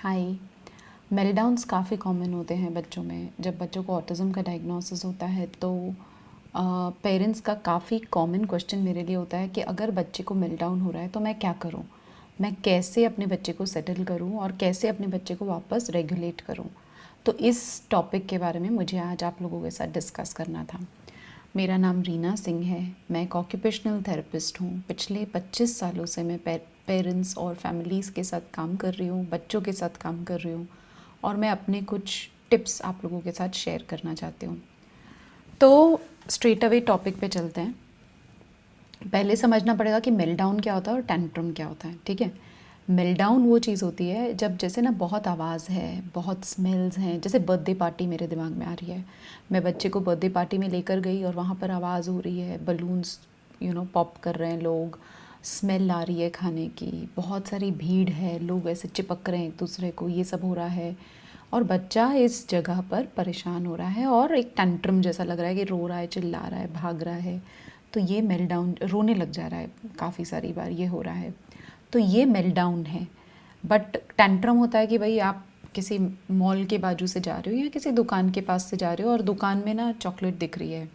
हाय। मेल्टडाउन्स काफ़ी कॉमन होते हैं बच्चों में। जब बच्चों को ऑटिज़म का डायग्नोसिस होता है तो पेरेंट्स का काफ़ी कॉमन क्वेश्चन मेरे लिए होता है कि अगर बच्चे को मेल्टडाउन हो रहा है तो मैं क्या करूं, मैं कैसे अपने बच्चे को सेटल करूं और कैसे अपने बच्चे को वापस रेगुलेट करूं। तो इस टॉपिक के बारे में मुझे आज आप लोगों के साथ डिस्कस करना था। मेरा नाम रीना सिंह है। मैं एक ऑक्यूपेशनल थेरेपिस्ट हूँ। पिछले 25 सालों से मैं पेरेंट्स और फैमिलीज़ के साथ काम कर रही हूँ, बच्चों के साथ काम कर रही हूँ और मैं अपने कुछ टिप्स आप लोगों के साथ शेयर करना चाहती हूँ। तो स्ट्रेट अवे टॉपिक पे चलते हैं। पहले समझना पड़ेगा कि मेल्टडाउन क्या होता है और टेंट्रम क्या होता है। ठीक है, मेल्टडाउन वो चीज़ होती है जब जैसे ना बहुत आवाज़ है, बहुत स्मेल्स हैं। जैसे बर्थडे पार्टी मेरे दिमाग में आ रही है, मैं बच्चे को बर्थडे पार्टी में लेकर गई और वहाँ पर आवाज़ हो रही है, बलून्स पॉप कर रहे हैं लोग, स्मेल आ रही है खाने की, बहुत सारी भीड़ है, लोग ऐसे चिपक रहे हैं एक दूसरे को, ये सब हो रहा है और बच्चा इस जगह पर परेशान हो रहा है और एक टेंट्रम जैसा लग रहा है कि रो रहा है, चिल्ला रहा है, भाग रहा है। तो ये मेल्टडाउन, रोने लग जा रहा है, काफ़ी सारी बार ये हो रहा है। तो ये मेल्टडाउन है। बट टेंट्रम होता है कि भाई आप किसी मॉल के बाजू से जा रहे हो या किसी दुकान के पास से जा रहे हो और दुकान में ना चॉकलेट दिख रही है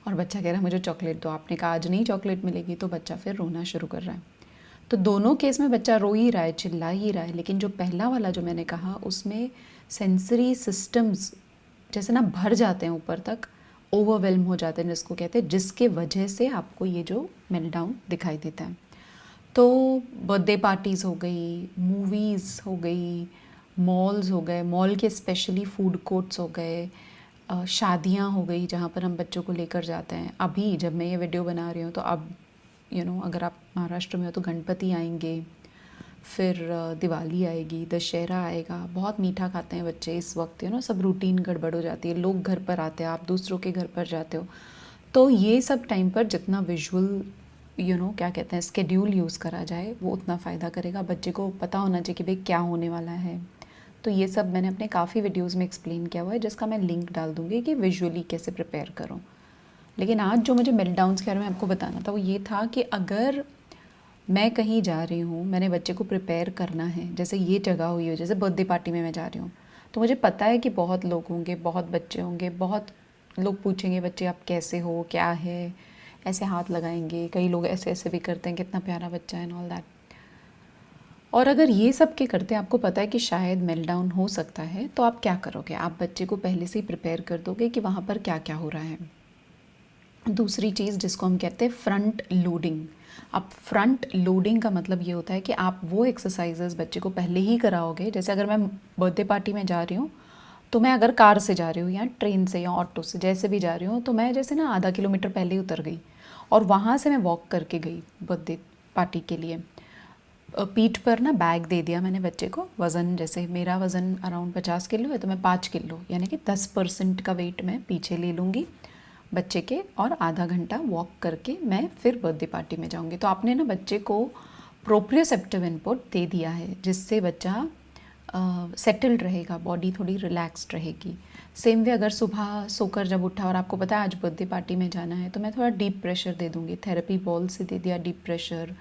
और बच्चा कह रहा है मुझे चॉकलेट दो। आपने कहा आज नहीं चॉकलेट मिलेगी, तो बच्चा फिर रोना शुरू कर रहा है। तो दोनों केस में बच्चा रो ही रहा है, चिल्ला ही रहा है। लेकिन जो पहला वाला जो मैंने कहा उसमें सेंसरी सिस्टम्स जैसे ना भर जाते हैं ऊपर तक, ओवरवेल्म हो जाते हैं जिसको कहते हैं, जिसके वजह से आपको ये जो मेल्टडाउन दिखाई देता है। तो बर्थडे पार्टीज़ हो गई, मूवीज़ हो गई, मॉल्स हो गए, मॉल के स्पेशली फूड कोर्ट्स हो गए, शादियाँ हो गई जहाँ पर हम बच्चों को लेकर जाते हैं। अभी जब मैं ये वीडियो बना रही हूँ तो अब अगर आप महाराष्ट्र में हो तो गणपति आएंगे, फिर दिवाली आएगी, दशहरा आएगा। बहुत मीठा खाते हैं बच्चे इस वक्त, सब रूटीन गड़बड़ हो जाती है, लोग घर पर आते हैं, आप दूसरों के घर पर जाते हो। तो ये सब टाइम पर जितना विजुअल क्या कहते हैं स्केड्यूल यूज़ करा जाए वो उतना फ़ायदा करेगा। बच्चे को पता होना चाहिए कि भाई क्या होने वाला है। तो ये सब मैंने अपने काफ़ी वीडियोस में एक्सप्लेन किया हुआ है, जिसका मैं लिंक डाल दूँगी कि विजुअली कैसे प्रिपेयर करूँ। लेकिन आज जो मुझे मेल्टडाउन्स के बारे में आपको बताना था वो ये था कि अगर मैं कहीं जा रही हूँ, मैंने बच्चे को प्रिपेयर करना है, जैसे ये जगह हुई हो, जैसे बर्थडे पार्टी में मैं जा रही हूँ, तो मुझे पता है कि बहुत लोग होंगे, बहुत बच्चे होंगे, बहुत लोग पूछेंगे बच्चे आप कैसे हो, क्या है, ऐसे हाथ लगाएंगे, कई लोग ऐसे ऐसे भी करते हैं, कितना प्यारा बच्चा है एंड ऑल दैट। और अगर ये सब के करते आपको पता है कि शायद मेल्टडाउन हो सकता है, तो आप क्या करोगे? आप बच्चे को पहले से ही प्रिपेयर कर दोगे कि वहाँ पर क्या क्या हो रहा है। दूसरी चीज़ जिसको हम कहते हैं फ्रंट लोडिंग। अब फ्रंट लोडिंग का मतलब ये होता है कि आप वो एक्सरसाइजेज बच्चे को पहले ही कराओगे। जैसे अगर मैं बर्थडे पार्टी में जा रही हूँ, तो मैं अगर कार से जा रही हूँ या ट्रेन से या ऑटो से जैसे भी जा रही हूँ, तो मैं जैसे ना आधा किलोमीटर पहले ही उतर गई और वहाँ से मैं वॉक करके गई बर्थडे पार्टी के लिए। पीठ पर ना बैग दे दिया मैंने बच्चे को। वज़न, जैसे मेरा वज़न अराउंड 50 किलो है, तो मैं 5 किलो यानी कि 10% का वेट मैं पीछे ले लूँगी बच्चे के और आधा घंटा वॉक करके मैं फिर बर्थडे पार्टी में जाऊंगी। तो आपने ना बच्चे को प्रोप्रियोसेप्टिव इनपुट दे दिया है, जिससे बच्चा सेटल्ड रहेगा, बॉडी थोड़ी रिलैक्स्ड रहेगी। सेम वे अगर सुबह सोकर जब उठा और आपको पता है आज बर्थडे पार्टी में जाना है, तो मैं थोड़ा डीप प्रेशर दे दूँगी। थेरेपी बॉल से दे दिया डीप प्रेशर,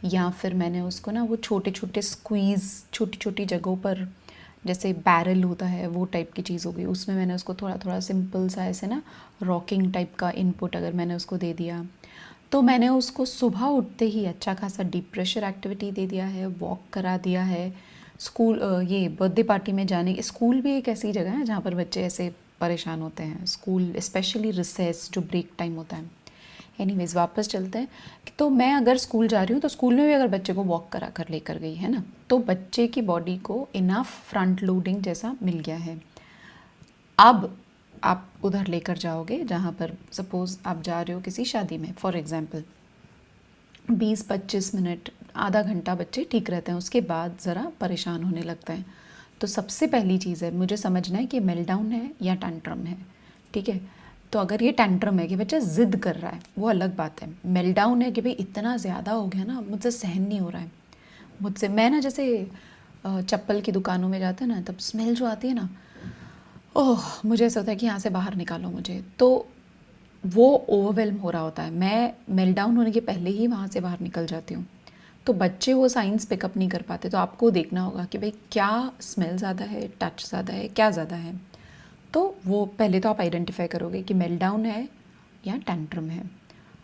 या फिर मैंने उसको ना वो छोटे छोटे स्क्वीज़ छोटी छोटी जगहों पर, जैसे बैरल होता है वो टाइप की चीज़ हो गई, उसमें मैंने उसको थोड़ा थोड़ा सिंपल सा ऐसे ना रॉकिंग टाइप का इनपुट अगर मैंने उसको दे दिया, तो मैंने उसको सुबह उठते ही अच्छा खासा डीप प्रेशर एक्टिविटी दे दिया है, वॉक करा दिया है। स्कूल ये बर्थडे पार्टी में जाने, स्कूल भी एक ऐसी जगह है जहाँ पर बच्चे ऐसे परेशान होते हैं। स्कूल स्पेशली रिसेस जो ब्रेक टाइम होता है। एनीवेज वापस चलते हैं। तो मैं अगर स्कूल जा रही हूँ तो स्कूल में भी अगर बच्चे को वॉक करा कर लेकर गई है ना, तो बच्चे की बॉडी को इनफ फ्रंट लोडिंग जैसा मिल गया है। अब आप उधर लेकर जाओगे जहाँ पर सपोज़ आप जा रहे हो किसी शादी में, फॉर एग्ज़ाम्पल 20-25 मिनट आधा घंटा बच्चे ठीक रहते हैं, उसके बाद ज़रा परेशान होने लगता है। तो सबसे पहली चीज़ है मुझे समझना है कि मेल्टडाउन है या टैंट्रम है। ठीक है, तो अगर ये टैंट्रम है कि बच्चा ज़िद कर रहा है वो अलग बात है। मेल्टडाउन है कि भाई इतना ज़्यादा हो गया ना, मुझसे सहन नहीं हो रहा है, मुझसे मैं ना जैसे चप्पल की दुकानों में जाते हैं ना, तब स्मेल जो आती है ना, ओह मुझे ऐसा होता है कि यहाँ से बाहर निकालो मुझे। तो वो ओवरवेल्म हो रहा होता है, मैं मेल्टडाउन होने के पहले ही वहाँ से बाहर निकल जाती हूँ। तो बच्चे वो साइंस पिकअप नहीं कर पाते, तो आपको देखना होगा कि भाई क्या स्मेल ज़्यादा है, टच ज़्यादा है, क्या ज़्यादा है। तो वो पहले तो आप आइडेंटिफाई करोगे कि मेल्टडाउन है या टैंट्रम है।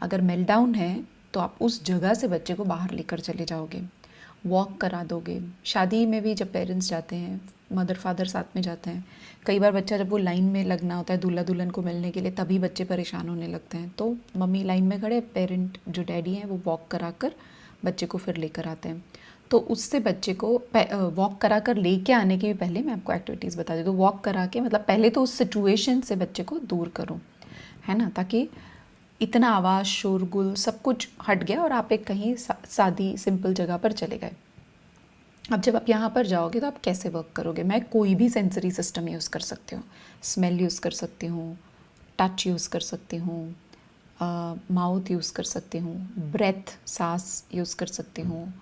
अगर मेल्टडाउन है तो आप उस जगह से बच्चे को बाहर लेकर चले जाओगे, वॉक करा दोगे। शादी में भी जब पेरेंट्स जाते हैं, मदर फादर साथ में जाते हैं, कई बार बच्चा जब वो लाइन में लगना होता है दूल्हा दुल्हन को मिलने के लिए, तभी बच्चे परेशान होने लगते हैं। तो मम्मी लाइन में खड़े, पेरेंट जो डैडी हैं वो वॉक करा कर बच्चे को फिर लेकर आते हैं। तो उससे बच्चे को वॉक करा कर लेके आने के भी पहले मैं आपको एक्टिविटीज़ बता देती हूँ। वॉक करा के मतलब पहले तो उस सिचुएशन से बच्चे को दूर करो, है ना, ताकि इतना आवाज़ शोरगुल सब कुछ हट गया और आप एक कहीं सादी सिंपल जगह पर चले गए। अब जब आप यहाँ पर जाओगे तो आप कैसे वर्क करोगे? मैं कोई भी सेंसरी सिस्टम यूज़ कर सकती हूँ, स्मेल यूज़ कर सकती हूँ, टच यूज़ कर सकती हूँ, माउथ यूज़ कर सकती हूँ, ब्रेथ सांस यूज़ कर सकती हूँ,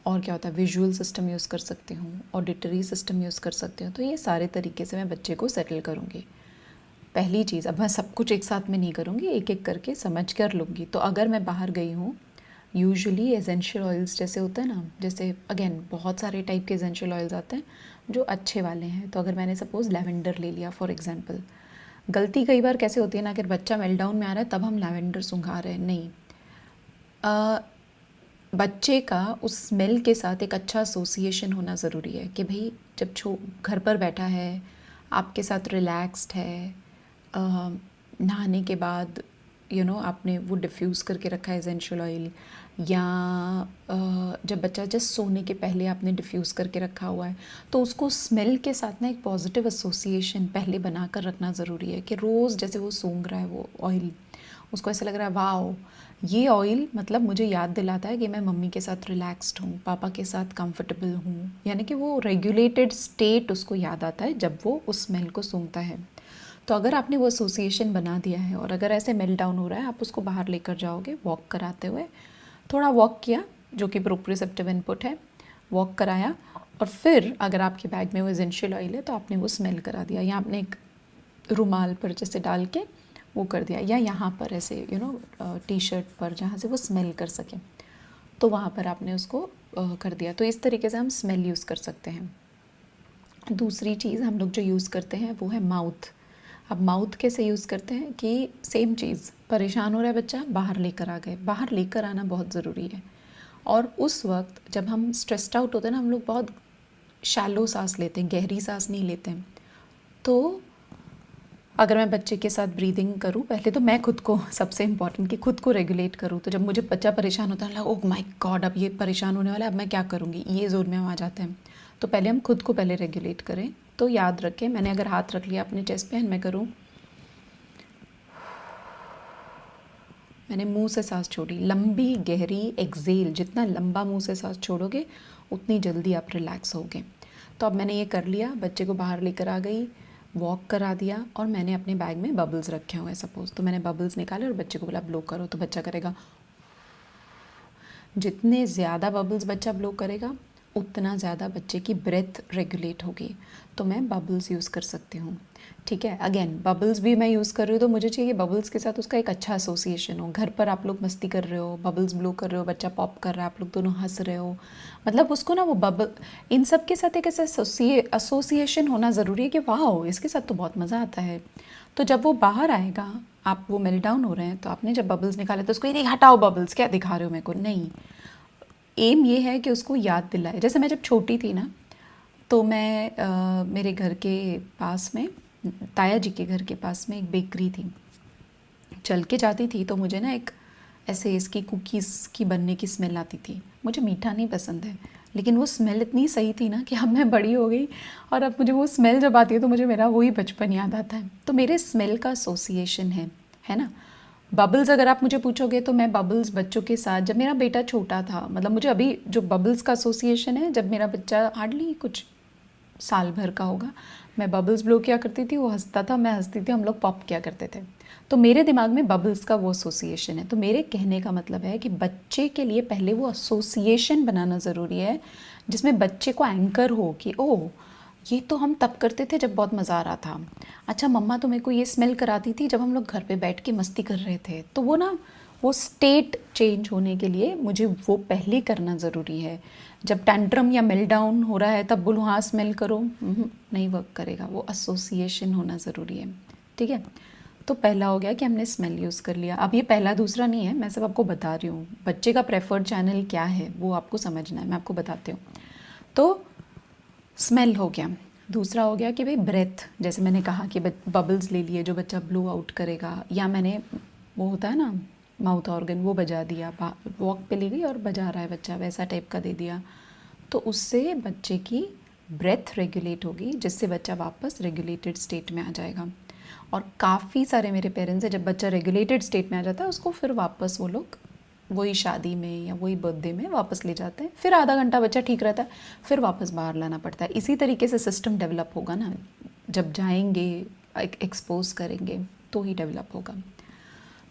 और क्या होता है विजुअल सिस्टम यूज़ कर सकती हूँ, ऑडिटरी सिस्टम यूज़ कर सकती हूँ। तो ये सारे तरीके से मैं बच्चे को सेटल करूँगी। पहली चीज़, अब मैं सब कुछ एक साथ में नहीं करूँगी, एक एक करके समझ कर लूँगी। तो अगर मैं बाहर गई हूँ, यूजुअली एसेंशियल ऑयल्स जैसे होते हैं ना, जैसे अगेन बहुत सारे टाइप के एसेंशियल ऑयल्स आते हैं जो अच्छे वाले हैं। तो अगर मैंने सपोज़ लैवेंडर ले लिया फॉर एग्जांपल, गलती कई बार कैसे होती है ना, अगर बच्चा मेल्टडाउन में आ रहा है तब हम लैवेंडर सूंघा रहे हैं, नहीं। अ, बच्चे का उस स्मेल के साथ एक अच्छा एसोसिएशन होना ज़रूरी है कि भाई जब घर पर बैठा है, आपके साथ रिलैक्स्ड है, नहाने के बाद आपने वो डिफ्यूज़ करके रखा है एसेंशियल ऑयल, या जब बच्चा जस्ट सोने के पहले आपने डिफ्यूज़ करके रखा हुआ है, तो उसको स्मेल के साथ ना एक पॉजिटिव एसोसिएशन पहले बना कर रखना ज़रूरी है कि रोज़ जैसे वो सूंघ रहा है वो ऑयल, उसको ऐसा लग रहा है वाओ ये ऑयल मतलब मुझे याद दिलाता है कि मैं मम्मी के साथ रिलैक्स्ड हूँ, पापा के साथ कंफर्टेबल हूँ, यानी कि वो रेगुलेटेड स्टेट उसको याद आता है जब वो उस स्मेल को सूंघता है। तो अगर आपने वो एसोसिएशन बना दिया है और अगर ऐसे मेल्ट डाउन हो रहा है, आप उसको बाहर लेकर जाओगे वॉक कराते हुए, थोड़ा वॉक किया जो कि प्रोप्रियोसेप्टिव इनपुट है, वॉक कराया, और फिर अगर आपके बैग में वो एसेंशियल ऑयल है तो आपने वो स्मेल करा दिया, या आपने एक रुमाल पर जैसे डाल के वो कर दिया, या यहाँ पर ऐसे टी शर्ट पर जहाँ से वो स्मेल कर सके, तो वहाँ पर आपने उसको कर दिया। तो इस तरीके से हम स्मेल यूज़ कर सकते हैं। दूसरी चीज़ हम लोग जो यूज़ करते हैं वो है माउथ। अब माउथ कैसे यूज़ करते हैं कि सेम चीज़, परेशान हो रहा है बच्चा, बाहर लेकर आ गए, बाहर लेकर आना बहुत ज़रूरी है। और उस वक्त जब हम स्ट्रेस्ड आउट होते हैं ना, हम लोग बहुत शैलो सांस लेते हैं, गहरी सांस नहीं लेते हैं। तो अगर मैं बच्चे के साथ ब्रीदिंग करूँ, पहले तो मैं खुद को, सबसे इम्पॉर्टेंट कि खुद को रेगुलेट करूँ। तो जब मुझे बच्चा परेशान होता है, ओह माय गॉड अब ये परेशान होने वाला है, अब मैं क्या करूँगी, ये जोन में हम आ जाते हैं। तो पहले हम खुद को पहले रेगुलेट करें। तो याद रखें, मैंने अगर हाथ रख लिया अपने चेस्ट पे, मैं करूँ, मैंने मुंह से सांस छोड़ी, लंबी गहरी एक्सेल, जितना लंबा मुंह से सांस छोड़ोगे उतनी जल्दी आप रिलैक्स होगे। तो अब मैंने ये कर लिया, बच्चे को बाहर लेकर आ गई, वॉक करा दिया, और मैंने अपने बैग में बबल्स रखे हुए हैं सपोज़, तो मैंने बबल्स निकाले और बच्चे को बोला ब्लो करो, तो बच्चा करेगा। जितने ज़्यादा बबल्स बच्चा ब्लो करेगा उतना ज़्यादा बच्चे की ब्रेथ रेगुलेट होगी। तो मैं बबल्स यूज़ कर सकती हूँ, ठीक है। अगेन बबल्स भी मैं यूज़ कर रही हूँ तो मुझे चाहिए बबल्स के साथ उसका एक अच्छा एसोसिएशन हो। घर पर आप लोग मस्ती कर रहे हो, बबल्स ब्लो कर रहे हो, बच्चा पॉप कर रहा है, आप लोग दोनों हंस रहे हो, मतलब उसको ना वो बबल, इन सब के साथ एक ऐसा एसोसिएशन होना ज़रूरी है कि वाह इसके साथ तो बहुत मज़ा आता है। तो जब वो बाहर आएगा, आप वो मेल्ट डाउन हो रहे हैं, तो आपने जब बबल्स निकाले तो उसको ये नहीं हटाओ बबल्स, क्या दिखा रहे हो मेरे को, नहीं। एम ये है कि उसको याद दिलाए। जैसे मैं जब छोटी थी ना, तो मैं मेरे घर के पास में, ताया जी के घर के पास में एक बेकरी थी, चल के जाती थी तो मुझे ना एक ऐसे इसकी कुकीज़ की बनने की स्मेल आती थी। मुझे मीठा नहीं पसंद है, लेकिन वो स्मेल इतनी सही थी ना कि अब मैं बड़ी हो गई और अब मुझे वो स्मेल जब आती है तो मुझे मेरा वही बचपन याद आता है। तो मेरे स्मेल का एसोसिएशन है ना। बबल्स अगर आप मुझे पूछोगे तो मैं बबल्स बच्चों के साथ, जब मेरा बेटा छोटा था, मतलब मुझे अभी जो बबल्स का एसोसिएशन है, जब मेरा बच्चा हार्डली कुछ साल भर का होगा, मैं बबल्स ब्लो किया करती थी, वो हंसता था, मैं हंसती थी, हम लोग पॉप किया करते थे। तो मेरे दिमाग में बबल्स का वो एसोसिएशन है। तो मेरे कहने का मतलब है कि बच्चे के लिए पहले वो एसोसिएशन बनाना ज़रूरी है, जिसमें बच्चे को एंकर हो कि ओह ये तो हम तब करते थे जब बहुत मज़ा आ रहा था। अच्छा मम्मा तो मेरे को ये स्मेल कराती थी जब हम लोग घर पे बैठ के मस्ती कर रहे थे। तो वो ना वो स्टेट चेंज होने के लिए मुझे वो पहले करना ज़रूरी है। जब टैंट्रम या मेल्ट डाउन हो रहा है तब बोलूँ हाँ स्मेल करो, नहीं वर्क करेगा, वो एसोसिएशन होना ज़रूरी है। ठीक है, तो पहला हो गया कि हमने स्मेल यूज़ कर लिया। अब ये पहला दूसरा नहीं है, मैं सब आपको बता रही हूँ बच्चे का प्रेफर्ड चैनल क्या है वो आपको समझना है, मैं आपको बताती हूँ। तो स्मेल हो गया। दूसरा हो गया कि भाई ब्रेथ, जैसे मैंने कहा कि बबल्स ले लिए जो बच्चा ब्लो आउट करेगा, या मैंने वो होता है ना माउथ ऑर्गन वो बजा दिया, वॉक पे ले गई और बजा रहा है बच्चा, वैसा टाइप का दे दिया, तो उससे बच्चे की ब्रेथ रेगुलेट होगी, जिससे बच्चा वापस रेगुलेटेड स्टेट में आ जाएगा। और काफ़ी सारे मेरे पेरेंट्स हैं जब बच्चा रेगुलेटेड स्टेट में आ जाता है उसको फिर वापस वो लोग वही शादी में या वही बर्थडे में वापस ले जाते हैं, फिर आधा घंटा बच्चा ठीक रहता है, फिर वापस बाहर लाना पड़ता है। इसी तरीके से सिस्टम डेवलप होगा ना, जब जाएंगे एक्सपोज करेंगे तो ही डेवलप होगा।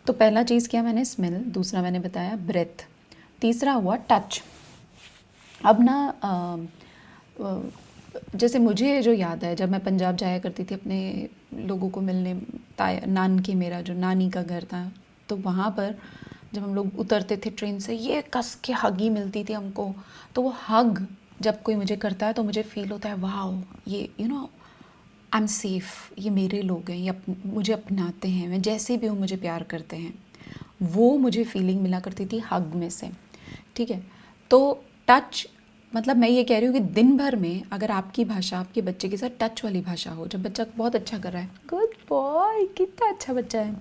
तो पहला चीज़ किया मैंने स्मेल, दूसरा मैंने बताया ब्रेथ, तीसरा हुआ टच। अब ना जैसे मुझे जो याद है जब मैं पंजाब जाया करती थी अपने लोगों को मिलने, नानके मेरा जो नानी का घर था, तो वहाँ पर जब हम लोग उतरते थे ट्रेन से ये कस के हगी मिलती थी हमको। तो वो हग जब कोई मुझे करता है तो मुझे फील होता है वाओ, ये आई एम सेफ, ये मेरे लोग हैं, ये मुझे अपनाते हैं, मैं जैसे भी हूँ मुझे प्यार करते हैं। वो मुझे फीलिंग मिला करती थी हग में से। ठीक है, तो टच मतलब मैं ये कह रही हूँ कि दिन भर में अगर आपकी भाषा आपके बच्चे के साथ टच वाली भाषा हो, जब बच्चा बहुत अच्छा कर रहा है, गुड बॉय कितना अच्छा बच्चा है,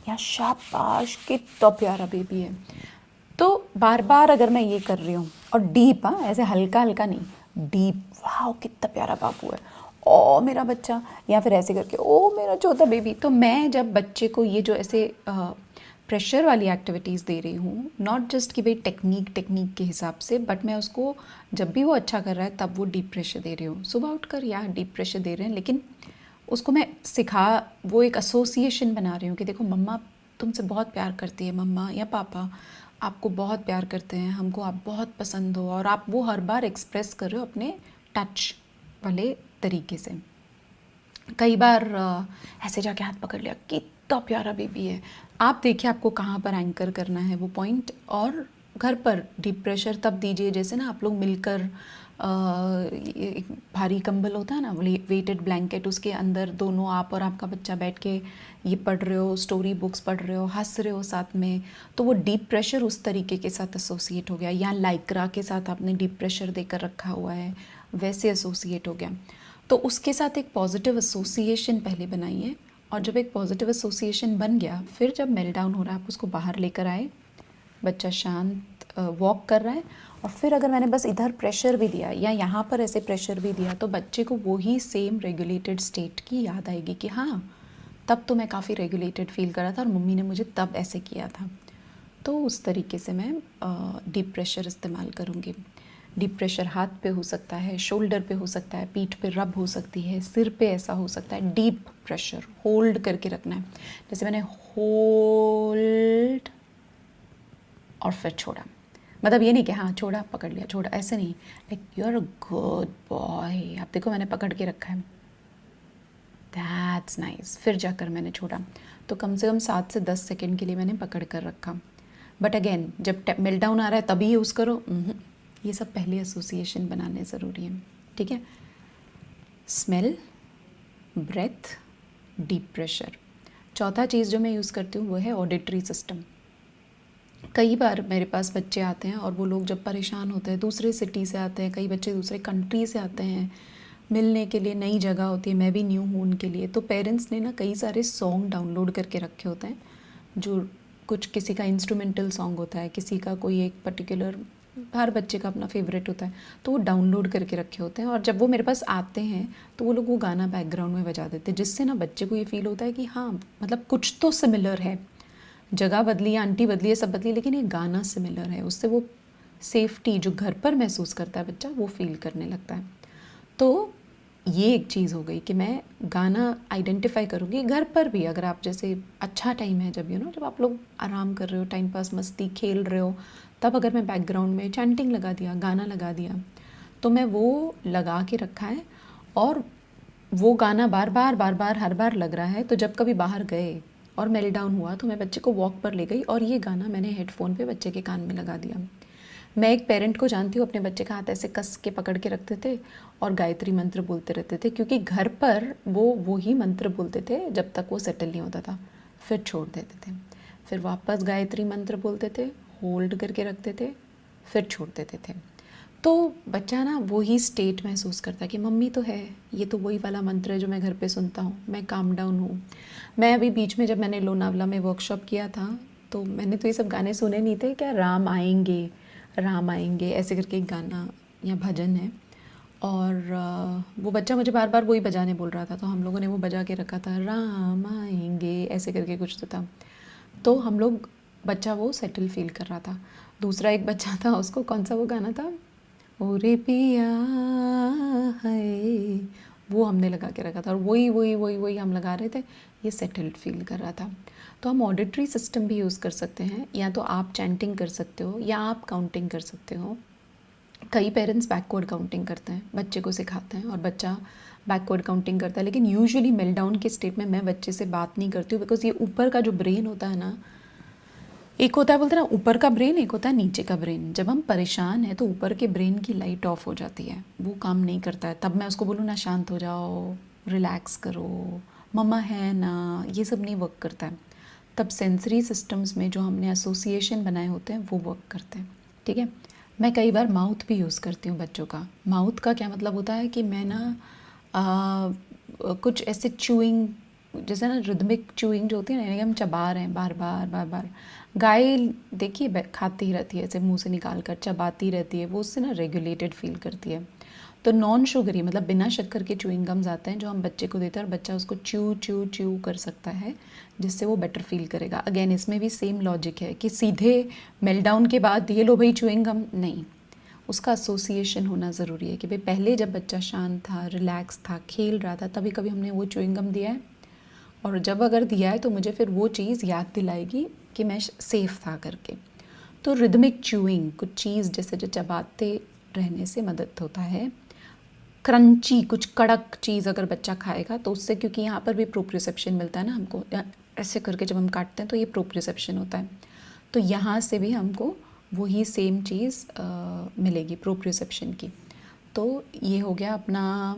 या शाबाश कितना प्यारा बेबी है, तो बार बार अगर मैं ये कर रही हूँ और डीप, हाँ ऐसे हल्का हल्का नहीं, डीप, वाह कितना प्यारा बाबू है, ओ मेरा बच्चा, या फिर ऐसे करके ओ मेरा छोटा बेबी, तो मैं जब बच्चे को ये जो ऐसे प्रेशर वाली एक्टिविटीज़ दे रही हूँ, नॉट जस्ट कि भाई टेक्निक के हिसाब से, बट मैं उसको जब भी वो अच्छा कर रहा है तब वो डीप प्रेशर दे रही हूँ, सुबह उठ कर या डीप प्रेशर दे रहे हैं, लेकिन उसको मैं वो एक एसोसिएशन बना रही हूँ कि देखो मम्मा तुमसे बहुत प्यार करती है, मम्मा या पापा आपको बहुत प्यार करते हैं, हमको आप बहुत पसंद हो, और आप वो हर बार एक्सप्रेस कर रहे हो अपने टच वाले तरीके से। कई बार ऐसे जाके हाथ पकड़ लिया, कितना प्यारा बेबी है, आप देखिए आपको कहाँ पर एंकर करना है वो पॉइंट। और घर पर डीप प्रेशर तब दीजिए जैसे ना आप लोग मिलकर एक भारी कंबल होता है ना, वेटेड ब्लैंकेट, उसके अंदर दोनों आप और आपका बच्चा बैठ के ये पढ़ रहे हो, स्टोरी बुक्स पढ़ रहे हो, हंस रहे हो साथ में, तो वो डीप प्रेशर उस तरीके के साथ एसोसिएट हो गया। या लाइक्रा के साथ आपने डीप प्रेशर देकर रखा हुआ है, वैसे एसोसिएट हो गया। तो उसके साथ एक पॉजिटिव एसोसिएशन पहले बनाइए, और जब एक पॉजिटिव एसोसिएशन बन गया, फिर जब मेल्ट डाउन हो रहा है आप उसको बाहर लेकर आए, बच्चा शांत वॉक कर रहा है, और फिर अगर मैंने बस इधर प्रेशर भी दिया या यहाँ पर ऐसे प्रेशर भी दिया, तो बच्चे को वही सेम रेगुलेटेड स्टेट की याद आएगी कि हाँ तब तो मैं काफ़ी रेगुलेटेड फील कर रहा था और मम्मी ने मुझे तब ऐसे किया था। तो उस तरीके से मैं डीप प्रेशर इस्तेमाल करूँगी। डीप प्रेशर हाथ पे हो सकता है, शोल्डर पे हो सकता है, पीठ पे रब हो सकती है, सिर पे ऐसा हो सकता है। डीप प्रेशर होल्ड करके रखना है, जैसे मैंने होल्ड और फिर छोड़ा, मतलब ये नहीं कि हाँ छोड़ा पकड़ लिया छोड़ा, ऐसे नहीं, like you are a good boy, आप देखो मैंने पकड़ के रखा है, दैट्स नाइस, फिर जाकर मैंने छोड़ा। तो कम से कम 7 से 10 सेकेंड के लिए मैंने पकड़ कर रखा। बट अगेन जब मेल्ट डाउन आ रहा है तभी यूज़ करो, ये सब पहले एसोसिएशन बनाने ज़रूरी है। ठीक है, स्मेल, ब्रेथ, डीप प्रेशर। चौथा चीज़ जो मैं यूज़ करती हूँ वो है ऑडिटरी सिस्टम। कई बार मेरे पास बच्चे आते हैं और वो लोग जब परेशान होते हैं, दूसरे सिटी से आते हैं, कई बच्चे दूसरे कंट्री से आते हैं मिलने के लिए, नई जगह होती है, मैं भी न्यू हूँ उनके लिए, तो पेरेंट्स ने ना कई सारे सॉन्ग डाउनलोड करके रखे होते हैं, जो कुछ किसी का इंस्ट्रूमेंटल सॉन्ग होता है, किसी का कोई एक पर्टिकुलर, हर बच्चे का अपना फेवरेट होता है, तो वो डाउनलोड करके रखे होते हैं, और जब वो मेरे पास आते हैं तो वो लोग वो गाना बैकग्राउंड में बजा देते हैं, जिससे ना बच्चे को ये फील होता है कि हाँ मतलब कुछ तो सिमिलर है, जगह बदली है, आंटी बदली है, सब बदली, लेकिन ये गाना सिमिलर है, उससे वो सेफ्टी जो घर पर महसूस करता है बच्चा वो फील करने लगता है। तो ये एक चीज़ हो गई कि मैं गाना आइडेंटिफाई करूँगी घर पर भी, अगर आप जैसे अच्छा टाइम है जब जब आप लोग आराम कर रहे हो, टाइम पास मस्ती खेल रहे हो, तब अगर मैं बैकग्राउंड में चैंटिंग लगा दिया, गाना लगा दिया, तो मैं वो लगा के रखा है, और वो गाना बार बार हर बार लग रहा है, तो जब कभी बाहर गए और मेल्ट डाउन हुआ तो मैं बच्चे को वॉक पर ले गई और ये गाना मैंने हेडफोन पे बच्चे के कान में लगा दिया। मैं एक पेरेंट को जानती हूँ, अपने बच्चे का हाथ ऐसे कस के पकड़ के रखते थे और गायत्री मंत्र बोलते रहते थे, क्योंकि घर पर वो ही मंत्र बोलते थे जब तक वो सेटल नहीं होता था, फिर छोड़ देते थे, फिर वापस गायत्री मंत्र बोलते थे, होल्ड करके रखते थे, फिर छोड़ देते थे। तो बच्चा ना वही स्टेट महसूस करता है कि मम्मी तो है, ये तो वही वाला मंत्र है जो मैं घर पे सुनता हूँ, मैं काम डाउन हूँ। मैं अभी बीच में जब मैंने लोनावला में वर्कशॉप किया था तो मैंने तो ये सब गाने सुने नहीं थे, क्या राम आएंगे ऐसे करके एक गाना या भजन है, और वो बच्चा मुझे बार बार वही बजाने बोल रहा था, तो हम लोगों ने वो बजा के रखा था, राम आएंगे ऐसे करके कुछ तो था। तो हम लोग, बच्चा वो सेटल फील कर रहा था। दूसरा एक बच्चा था, उसको कौन सा वो गाना था, ओरे पिया है, वो हमने लगा के रखा था और वही हम लगा रहे थे, ये सेटल्ड फील कर रहा था। तो हम ऑडिटरी सिस्टम भी यूज़ कर सकते हैं, या तो आप चैंटिंग कर सकते हो या आप काउंटिंग कर सकते हो। कई पेरेंट्स बैकवर्ड काउंटिंग करते हैं, बच्चे को सिखाते हैं और बच्चा बैकवर्ड काउंटिंग करता है, लेकिन यूजुअली मेल्टडाउन के स्टेट में मैं बच्चे से बात नहीं करती हूँ, बिकॉज ये ऊपर का जो ब्रेन होता है ना, एक होता है बोलते हैं ना ऊपर का ब्रेन, एक होता है नीचे का ब्रेन। जब हम परेशान हैं तो ऊपर के ब्रेन की लाइट ऑफ हो जाती है, वो काम नहीं करता है। तब मैं उसको बोलूँ ना शांत हो जाओ, रिलैक्स करो, मम्मा है ना, ये सब नहीं वर्क करता है। तब सेंसरी सिस्टम्स में जो हमने एसोसिएशन बनाए होते हैं वो वर्क करते हैं। ठीक है, मैं कई बार माउथ भी यूज़ करती हूँ बच्चों का। माउथ का क्या मतलब होता है कि मैं ना कुछ ऐसे चूइंग, जैसे ना रिदमिक चूइंग जो होती है ना, यानी कि हम चबा रहे हैं बार बार। गाय देखिए खाती रहती है ऐसे मुंह से निकाल कर, चबाती रहती है, वो उससे ना रेगुलेटेड फील करती है। तो नॉन शुगरी मतलब बिना शक्कर के च्यूइंग गम्स आते हैं जो हम बच्चे को देते हैं और बच्चा उसको च्यू कर सकता है, जिससे वो बेटर फील करेगा। अगेन इसमें भी सेम लॉजिक है कि सीधे मेल्टडाउन के बाद ये लो भाई च्यूइंग गम, नहीं, उसका एसोसिएशन होना ज़रूरी है कि भाई पहले जब बच्चा शांत था, रिलैक्स था, खेल रहा था, तभी कभी हमने वो च्यूइंग गम दिया है, और जब अगर दिया है तो मुझे फिर वो चीज़ याद दिलाएगी कि मैं सेफ़ था करके। तो रिदमिक च्यूइंग, कुछ चीज़ जैसे जो चबाते रहने से मदद होता है। क्रंची, कुछ कड़क चीज़ अगर बच्चा खाएगा तो उससे, क्योंकि यहाँ पर भी प्रोप्रियोसेप्शन मिलता है ना हमको, ऐसे करके जब हम काटते हैं तो ये प्रोप्रियोसेप्शन होता है, तो यहाँ से भी हमको वही सेम चीज़ मिलेगी प्रोप्रियोसेप्शन की। तो ये हो गया अपना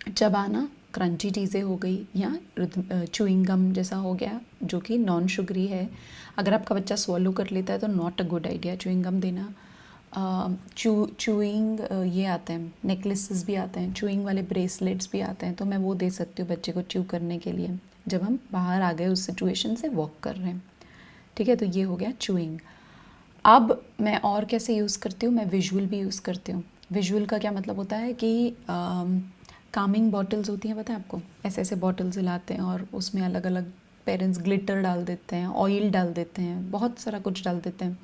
चबाना, क्रंची चीज़ें हो गई, या च्यूइंग गम जैसा हो गया जो कि नॉन शुगरी है। अगर आपका बच्चा स्वॉलो कर लेता है तो not a good idea chewing gum देना। च्यूइंग ये आते हैं, नेकलेसेस भी आते हैं, च्यूइंग वाले ब्रेसलेट्स भी आते हैं, तो मैं वो दे सकती हूँ बच्चे को च्यू करने के लिए जब हम बाहर आ गए उस सिचुएशन से, वॉक कर रहे हैं। ठीक है, तो ये हो गया च्यूइंग। अब मैं और कैसे यूज़ करती हूँ, मैं विजुअल भी यूज़ करती हूँ। विजुअल का क्या मतलब होता है कि कामिंग बॉटल्स होती हैं, पता है आपको, ऐसे ऐसे बॉटल्स हिलाते हैं और उसमें अलग अलग पेरेंट्स ग्लिटर डाल देते हैं, ऑयल डाल देते हैं, बहुत सारा कुछ डाल देते हैं,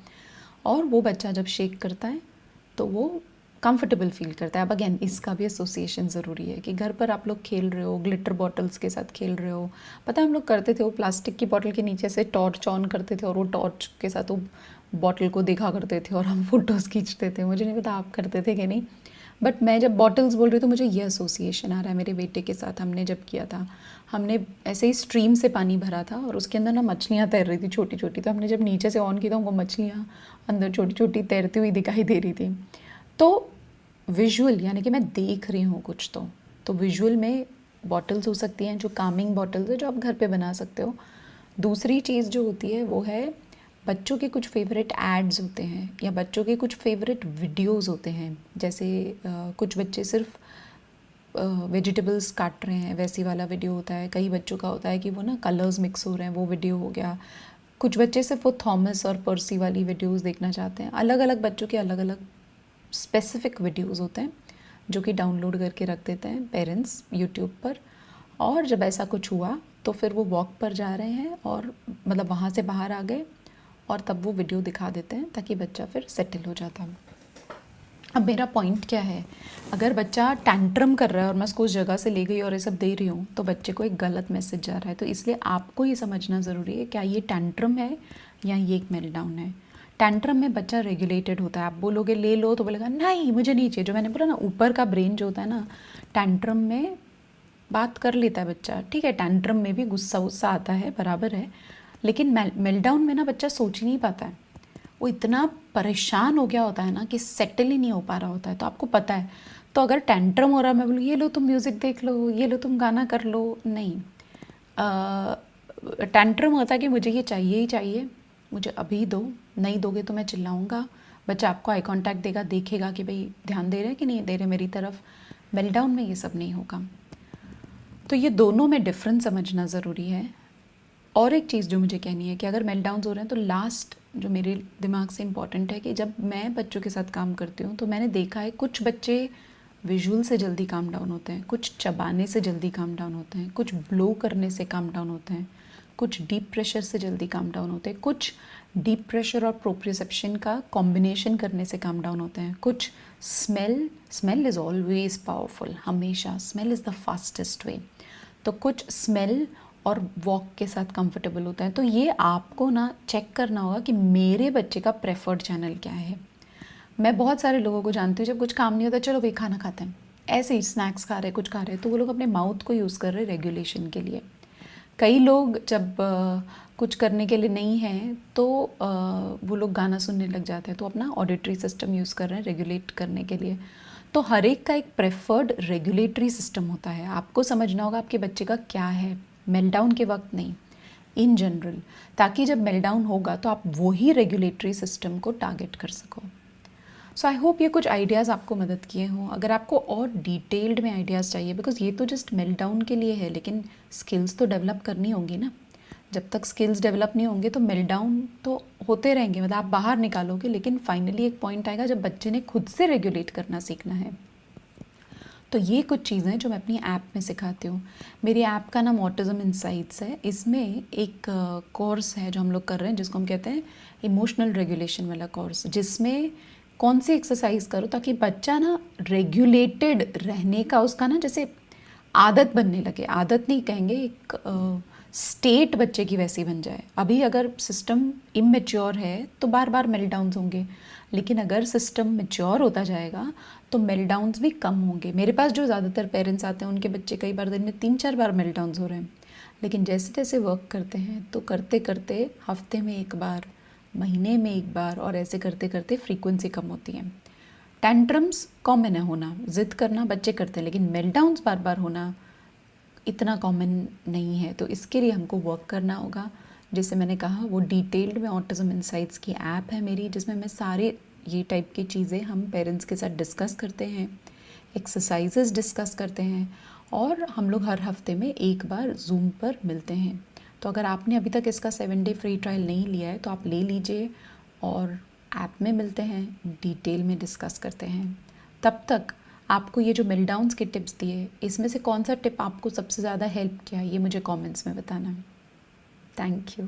और वो बच्चा जब शेक करता है तो वो कंफर्टेबल फील करता है। अब अगेन इसका भी एसोसिएशन ज़रूरी है कि घर पर आप लोग खेल रहे हो, ग्लिटर बॉटल्स के साथ खेल रहे हो। पता है हम लोग करते थे, वो प्लास्टिक की बॉटल के नीचे से टॉर्च ऑन करते थे और वो टॉर्च के साथ वो बॉटल को देखा करते थे और हम फोटोज़ खींचते थे। मुझे नहीं पता आप करते थे कि नहीं, बट मैं जब बॉटल्स बोल रही हूँ तो मुझे ये एसोसिएशन आ रहा है। मेरे बेटे के साथ हमने जब किया था, हमने ऐसे ही स्ट्रीम से पानी भरा था और उसके अंदर ना मछलियाँ तैर रही थी छोटी छोटी, तो हमने जब नीचे से ऑन की तो हमको मछलियाँ अंदर छोटी छोटी तैरती हुई दिखाई दे रही थी। तो विजुअल यानी कि मैं देख रही हूँ कुछ, तो विजुअल में बॉटल्स हो सकती हैं जो कामिंग बॉटल्स है जो आप घर पे बना सकते हो। दूसरी चीज़ जो होती है वो है बच्चों के कुछ फेवरेट एड्स होते हैं या बच्चों के कुछ फेवरेट वीडियोस होते हैं। जैसे कुछ बच्चे सिर्फ वेजिटेबल्स काट रहे हैं, वैसी वाला वीडियो होता है। कई बच्चों का होता है कि वो ना कलर्स मिक्स हो रहे हैं, वो वीडियो हो गया। कुछ बच्चे सिर्फ वो थॉमस और पर्सी वाली वीडियोस देखना चाहते हैं। अलग अलग बच्चों के अलग अलग स्पेसिफिक वीडियोस होते हैं जो कि डाउनलोड करके रख देते हैं पेरेंट्स यूट्यूब पर। और जब ऐसा कुछ हुआ तो फिर वो वॉक पर जा रहे हैं और मतलब वहाँ से बाहर आ गए और तब वो वीडियो दिखा देते हैं ताकि बच्चा फिर सेटल हो जाता है। अब मेरा पॉइंट क्या है, अगर बच्चा टैंट्रम कर रहा है और मैं उसको उस जगह से ले गई और ये सब दे रही हूँ तो बच्चे को एक गलत मैसेज जा रहा है। तो इसलिए आपको ये समझना ज़रूरी है क्या ये टैंट्रम है या ये एक मेल्टडाउन है। टैंट्रम में बच्चा रेगुलेटेड होता है, आप बोलोगे ले लो तो बोलेगा नहीं मुझे नहीं चाहिए। जो मैंने बोला ना ऊपर का ब्रेन जो होता है ना, टैंट्रम में बात कर लेता है बच्चा, ठीक है, टैंट्रम में भी गुस्सा वुस्सा आता है, बराबर है, लेकिन मेल्टडाउन में ना बच्चा सोच ही नहीं पाता है। वो इतना परेशान हो गया होता है ना कि सेटल ही नहीं हो पा रहा होता है, तो आपको पता है। तो अगर टैंट्रम हो रहा है, मैं बोलूँ ये लो तुम म्यूज़िक देख लो, ये लो तुम गाना कर लो, नहीं। टैंट्रम होता है कि मुझे ये चाहिए ही चाहिए, मुझे अभी दो, नहीं दोगे तो मैं चिल्लाऊंगा। बच्चा आपको आई कांटेक्ट देगा, देखेगा कि भाई ध्यान दे रहे हैं कि नहीं दे रहे मेरी तरफ। मेल्टडाउन में ये सब नहीं होगा। तो ये दोनों में डिफरेंस समझना ज़रूरी है। और एक चीज़ जो मुझे कहनी है कि अगर मेल्टडाउन्स हो रहे हैं तो लास्ट जो मेरे दिमाग से इम्पॉर्टेंट है कि जब मैं बच्चों के साथ काम करती हूँ तो मैंने देखा है कुछ बच्चे विजुअल से जल्दी काम डाउन होते हैं, कुछ चबाने से जल्दी काम डाउन होते हैं, कुछ ब्लो करने से काम डाउन होते हैं, कुछ डीप प्रेशर से जल्दी काम डाउन होते हैं, कुछ डीप प्रेशर और प्रोप्रियोसेप्शन का कॉम्बिनेशन करने से काम डाउन होते हैं, कुछ स्मेल इज़ ऑलवेज पावरफुल, हमेशा smell is the fastest way. तो कुछ स्मेल और वॉक के साथ कंफर्टेबल होता है। तो ये आपको ना चेक करना होगा कि मेरे बच्चे का प्रेफर्ड चैनल क्या है। मैं बहुत सारे लोगों को जानती हूँ, जब कुछ काम नहीं होता चलो भाई खाना खाते हैं, ऐसे ही स्नैक्स खा रहे कुछ खा रहे, तो वो लोग अपने माउथ को यूज़ कर रहे हैं रेगुलेशन के लिए। कई लोग जब कुछ करने के लिए नहीं हैं तो वो लोग गाना सुनने लग जाते हैं, तो अपना ऑडिटरी सिस्टम यूज़ कर रहे हैं रेगुलेट करने के लिए। तो हर एक का एक प्रेफर्ड रेगुलेटरी सिस्टम होता है, आपको समझना होगा आपके बच्चे का क्या है, मेल्टडाउन के वक्त नहीं, इन जनरल, ताकि जब मेल्टडाउन होगा तो आप वही रेगुलेटरी सिस्टम को टारगेट कर सको। सो आई होप ये कुछ आइडियाज़ आपको मदद किए हों। अगर आपको और डिटेल्ड में आइडियाज़ चाहिए, बिकॉज ये तो जस्ट मेल्टडाउन के लिए है, लेकिन स्किल्स तो डेवलप करनी होंगी ना। जब तक स्किल्स डेवलप नहीं होंगे तो मेल्टडाउन तो होते रहेंगे, मतलब आप बाहर निकालोगे, लेकिन फाइनली एक पॉइंट आएगा जब बच्चे ने खुद से रेगुलेट करना सीखना है। तो ये कुछ चीज़ें जो मैं अपनी ऐप में सिखाती हूँ। मेरी ऐप का नाम ऑटिज़म इनसाइट्स है। इसमें एक कोर्स है जो हम लोग कर रहे हैं, जिसको हम कहते हैं इमोशनल रेगुलेशन वाला कोर्स, जिसमें कौन सी एक्सरसाइज करो ताकि बच्चा ना रेगुलेटेड रहने का उसका ना जैसे आदत बनने लगे। आदत नहीं कहेंगे, एक स्टेट बच्चे की वैसी बन जाए। अभी अगर सिस्टम इमेच्योर है तो बार बार मेल्टडाउन्स होंगे, लेकिन अगर सिस्टम मेच्योर होता जाएगा तो मेल्टडाउन्स भी कम होंगे। मेरे पास जो ज़्यादातर पेरेंट्स आते हैं उनके बच्चे कई बार दिन में 3-4 बार मेल्टडाउन्स हो रहे हैं, लेकिन जैसे जैसे वर्क करते हैं तो करते करते हफ्ते में एक बार, महीने में एक बार, और ऐसे करते करते फ्रीक्वेंसी कम होती है। टैंट्रम्स कॉमन है होना, ज़िद करना बच्चे करते हैं, लेकिन मेल्टडाउन्स बार बार होना इतना कॉमन नहीं है। तो इसके लिए हमको वर्क करना होगा। जैसे मैंने कहा, वो डिटेल्ड में ऑटिज़म इनसाइट्स की ऐप है मेरी, जिसमें मैं सारे ये टाइप की चीज़ें हम पेरेंट्स के साथ डिस्कस करते हैं, एक्सरसाइजेस डिस्कस करते हैं, और हम लोग हर हफ्ते में एक बार जूम पर मिलते हैं। तो अगर आपने अभी तक इसका 7 डे फ्री ट्रायल नहीं लिया है तो आप ले लीजिए, और ऐप में मिलते हैं, डिटेल में डिस्कस करते हैं। तब तक आपको ये जो मेल्टडाउन्स के टिप्स दिए, इसमें से कौन सा टिप आपको सबसे ज़्यादा हेल्प किया, ये मुझे कमेंट्स में बताना। Thank you.